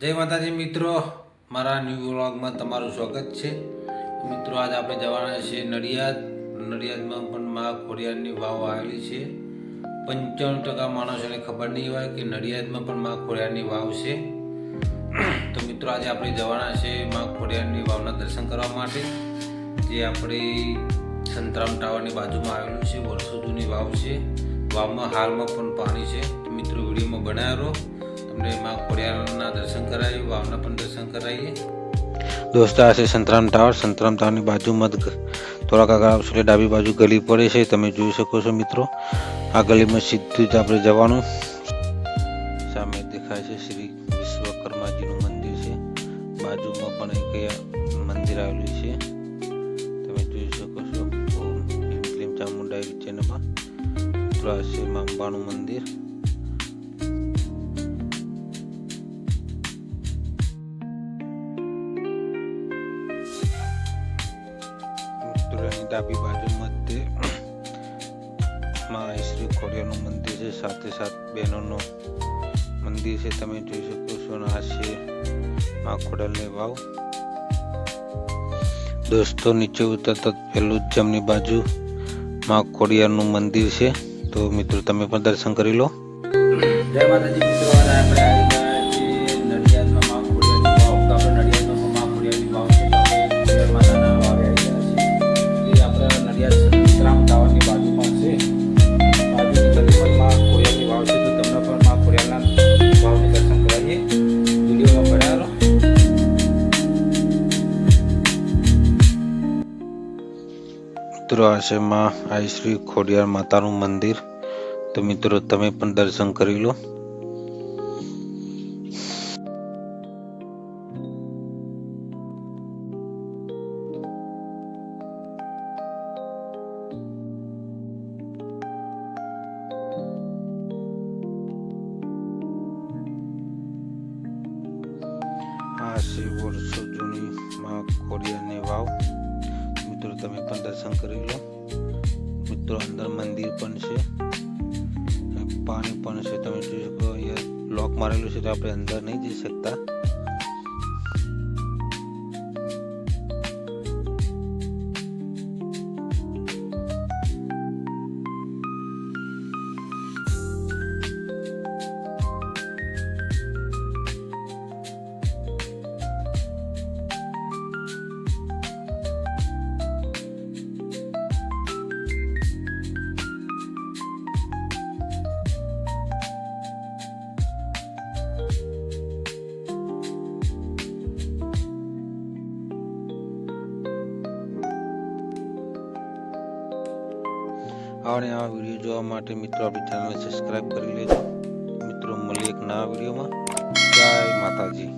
જય માતાજી મિત્રો, મારા ન્યૂ વ્લોગમાં તમારું સ્વાગત છે. મિત્રો આજે આપણે જવાના છીએ નડિયાદમાં પણ મા ખોડિયારની વાવ આવેલી છે. 95% માણસોને ખબર નહીં હોય કે નડિયાદમાં પણ મા ખોડિયારની વાવ છે. તો મિત્રો આજે આપણે જવાના છે મા ખોડિયારની વાવના દર્શન કરવા માટે, જે આપણી સંતરામ ટાવરની બાજુમાં આવેલું છે. વર્ષો જૂની વાવ છે. વાવમાં હાલમાં પણ પાણી છે. તો મિત્રો વિડીયોમાં બનાવ્યા રહો, તમને મા ખોડિયારના દર્શન કરાવીએ, વાવના પણ દર્શન કરાવીએ. દોસ્તો આ છે સંતરામ ટાવરની બાજુમાં થોડાક આગળ આવશો એટલે ડાબી બાજુ ગલી પડે છે. તમે જોઈ શકો છો મિત્રો, આ ગલીમાં સીધું જ આપણે જવાનું. સામે દેખાય છે શ્રી વિશ્વકર્માજીનું મંદિર છે. બાજુમાં પણ એક મંદિર આવેલું છે. તમે જોઈ શકો છો ઓમ ક્લીમ ચામુંડાઈ વિચેનમાં છે મા અંબાનું મંદિર. ડાબી બાજુમાં તે મા શ્રી ખોડિયારનું મંદિર છે, સાથે બહેનોનું મંદિર છે. તમે જોઈ શકો છો આ છે મા ખોડિયારની વાવ. દોસ્તો નીચે ઉતરતા પહેલું જ જમણી બાજુ મા ખોડિયારનું મંદિર છે. તો મિત્રો તમે પણ દર્શન કરી લો. જય માતાજી મિત્રો, આજે આપણે આવી ગયા છીએ નડિયાદમાં મા ખોડિયારની વાવ. તો આપણે નડિયાદમાં મા ખોડિયારની વાવ છે, તો માતાના વાવે આવી ગયા છીએ. એ આપણે નડિયાદ સંતરામ ટાવરની બાજુમાં છે. બાજુની ગલીમાં મા ખોડિયારની વાવ છે. તો તમને પણ મા ખોડિયારના વાવને દર્શન કરાવીએ. વિડીયોમાં બનાવ્યા રહો. મિત્રો આ છે મા શ્રી ખોડિયાર માતાનું મંદિર. તો મિત્રો તમે પણ દર્શન કરી લો. આ છે વર્ષો જૂની મા ખોડિયારની વાવ. મિત્રો તમે પણ દર્શન કરી લો. મિત્રો અંદર મંદિર પણ છે, પાણી પણ છે. તમે જોઈ શકો અહીંયા લોક મારેલું છે, તો આપણે અંદર નહીં જઈ શકતા. આવા વિડીયો જોવા માટે મિત્રો આપણી ચેનલને સબસ્ક્રાઇબ કરી લેજો. મિત્રો મળીએ એક નવા વિડીયોમાં. જય માતાજી.